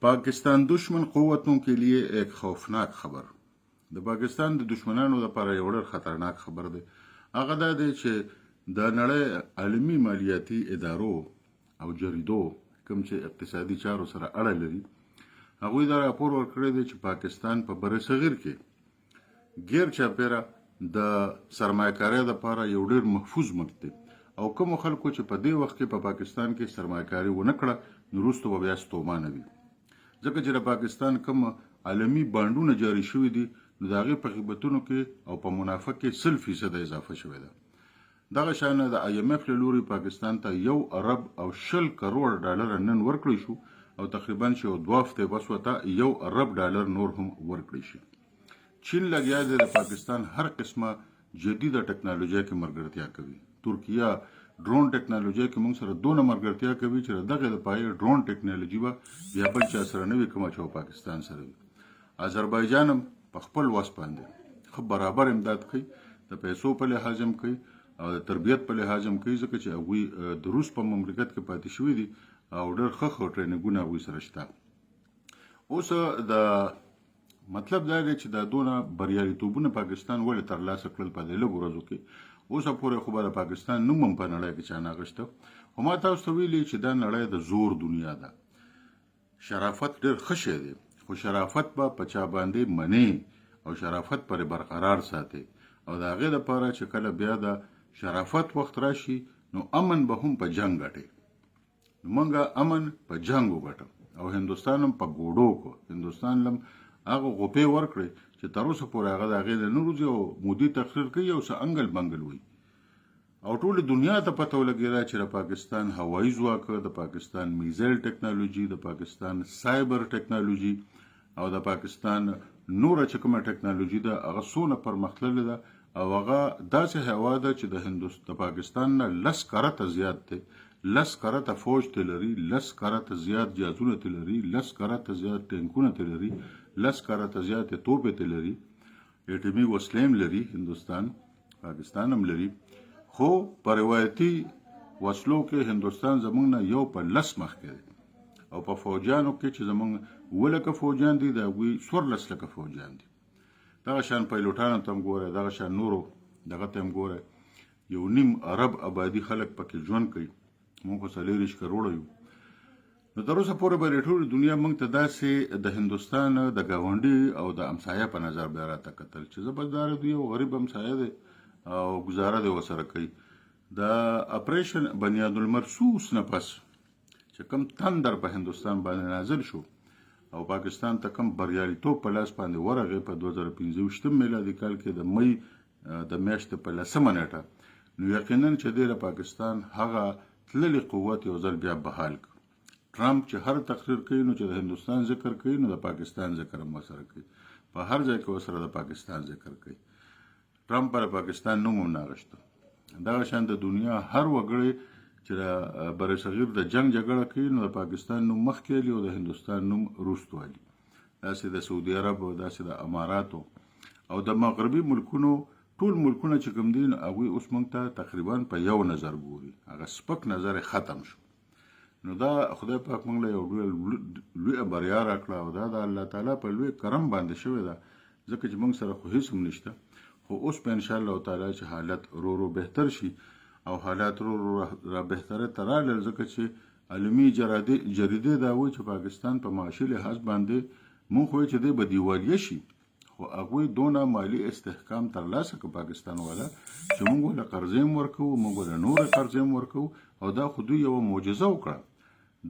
पाकिस्तान दुश्मन قوتوں के लिए एक خوفناک خبر. د پاکستان د دشمنانو لپاره یو ډېر خطرناک خبر دی. هغه دا دی چې د نړۍ عالمي مالیاتي ادارو او جریدو کوم چې اقتصادي چارو سره اړه لري هغوی دا راپور ورکړی دی چې پاکستان په بر صغیر کې غیر چاپیره د سرمایه‌کارۍ لپاره یو ډېر محفوظ ملک دی او کوم خلکو چې په دې وخت کې په پاکستان کې سرمایه‌کاري ونه کړه نو وروسته به بیا ستومانه وي ځکه چې د پاکستان کوم عالمي بانډونه جاري شوي دي نو د هغې په قیمتونو کې او په منافع کې 100% اضافه شوې ده. دغه شانه د IMF له لوري پاکستان ته 1 ارب او 20 کروڑ ډالر نن ورکړی شو او تقریبا چې 2 هفتې بس ورته 1 ارب ډالر نور هم ورکړی شي. چین لګیا دی د پاکستان هر قسمه جدیده ټکنالوژي کې ملګرتیا کوي. ترکیه ډرون ټکنالوژي کې موږ سره دونه ملګرتیا کوي چې دغه د پای ډرون ټکنالوژي به بیا بل چا سره نه وي کومه چې پاکستان سره وي. آذربایجان هم په خپل وس باندې خو برابر امداد کوي د پیسو په لحاظ هم کوي او د تربیت په لحاظ هم کوي ځکه چې هغوی د روس په مملکت کې پاتې شوي دي او ډېر ښه ټریننګونه هغوی سره شته. اوس د مطلب دا دی چې دا دونه بریالیتوبونه پاکستان ولې ترلاسه کړل په دې لږو ورځو کې اوسه پورې خو به د پاکستان نوم هم په نړۍ کې چا نه اخیسته. خو ما تاسو ته ویلي چې دا نړۍ د زور دنیا ده. شرافت ډېر ښه شی دی خو شرافت به په چا باندې منې او شرافت پرې برقرار ساتي او د هغې دپاره چې کله بیا د شرافت وخت راشي نو امن به هم په جنګ ګټي. نو موږ امن په جنګ وګټو او هندوستان هم په ګوډو کو. هندوستان هم هغه غوپې ورکړي چې تر اوسه پورې هغه د هغې نه روځي او مودي تقریر کوي او څه انګل بنګل وي او ټولې دنیا ته پته ولګېده چې د پاکستان هوایي ځواک د پاکستان میزایل ټکنالوژي د پاکستان سایبر ټکنالوژي او د پاکستان نوره چې کومه ټکنالوژي ده هغه څونه پرمختللې ده او هغه داسې هوا ده چې د پاکستان نه 10 کرته زیات دی 10 کرته فوج ته لري 10 کرته زیات جهازونه ته لري 10 کرته زیات ټینکونه ته لري 10 کرته زیات توپې ته لري اټومي وسلې هم لري هندوستان پاکستان هم لري خو په روایتي وسلو کې هندوستان زموږ نه یو په 10 مخکې دی او په فوجانو کې چې زموږ 2 لکه فوجان دي د هغوی 14 لکه فوجان دي. دغه شان پیلوټانو ته هم ګوره دغه شان نورو دغه ته هم ګوره 1.5 ارب آبادي خلک پکې ژوند کوي موږ خو 40 کروړه یو. نو تر اوسه پورې به ټولې دنیا موږ ته داسې د هندوستان د ګاونډي او د همسایه په نظر بیا راته کتل چې زه بس دا دی یو غریب همسایه دی او ګزاره دی ورسره کوي. د اپریشن بنیاد المرصوص نه پس چې کوم تندر په هندوستان باندې نازل شو او پاکستان ته کوم بریالیتوب په لاس باندې ورغی په 2015 میلادي کال کې د مۍ د میاشتې په 10مه نیټه نو یقینا چې د پاکستان هغه تللی قوت یو ځل بیا بحال کړ. ټرمپ چې هر تقریر کوي نو چې د هندوستان ذکر کوي نو د پاکستان ذکر هم ورسره کوي په هر ځای کې ورسره د پاکستان ذکر کوي. ټرمپ پر پاکستان نوم هم نه اخیسته. دغه شان د دنیا هر وګړی چې د برصغیر د جنگ جګړه کوي نو د پاکستان نوم مخکې ویلي او د هندوستان نوم وروسته ویلي. داسې د سعودي عرب او داسې د اماراتو او د مغربي ملکونو ټول ملکونه چې کوم دي هغوی اوس موږ ته تقریبا په یو نظر ګوري. هغه سپک نظر ختم شو. نو دا خدای پاک موږ له یو لویه بریا راکړه او دا د الله تعالی په لوی کرم باندې شوې ده ځکه چې موږ سره خو هیڅ هم نشته خو اوس په انشاءالله تعالی چې حالت رو بهتر شي او حالات رو را بهتره ته راغلل ځکه چې عالمي جریدې دا وایي چې پاکستان په معاشي لحاظ باندې موږ خو چې دی به دیوالیه شي خو هغوی دونه مالي استحکام ترلاسه کړه پاکستان والا چې موږ له قرضې هم ورکوو موږ له نورې قرضې هم ورکوو او دا خو دوی یوه معجزه وکړه.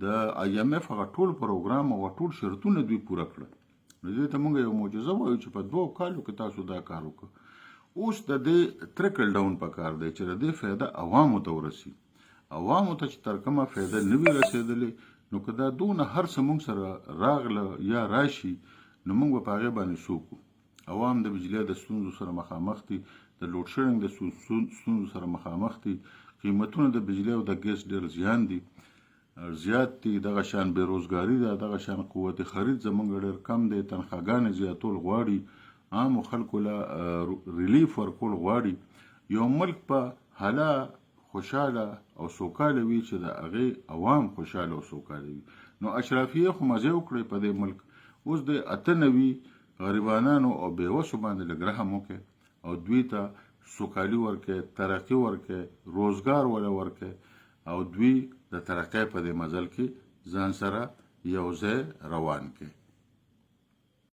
د IMF هغه ټول پروګرام او ټول شرطونه دوی پوره کړل نو دې ته موږ یو معجزه وایو چې په 2 کالو کې تاسو دا کار وکړه. اوس د دې ټریکل ډاون پکار دی چې د دې فایده عوامو ته ورسي. عوامو ته چې تر کومه فایده نه وي رسېدلې نو که دا دونه هر څه موږ سره راغله یا راشي نو موږ به په هغې باندې څه وکړو. عوام د بجلۍ د ستونزو سره مخامخ دي د لوډ شیډینګ د ستونزو سره مخامخ دي قیمتونه د بجلۍ او د ګیس ډېر زیات دي دغه شان بېروزګاري ده دغه شان قوت خرید زموږ ډېر کم دی تنخواګانې زیاتول غواړي عامو خلکو له ریلیف ورکول غواړي. یو ملک په حاله خوشحاله او سوکاله وي چې د هغې عوام خوشحاله او سوکاله وي نو اشرافیه خو مزه وکړي په دې ملک. اوس د 98 غریبانانو او بیوسو باندې لږ رحم وکړي او دوی ته سوکالي ورکړي، ترقي ورکړي، روزګار ولا ورکړي او دوی د ترقۍ په دې مزل کې ځان سره یو ځای روان کړي.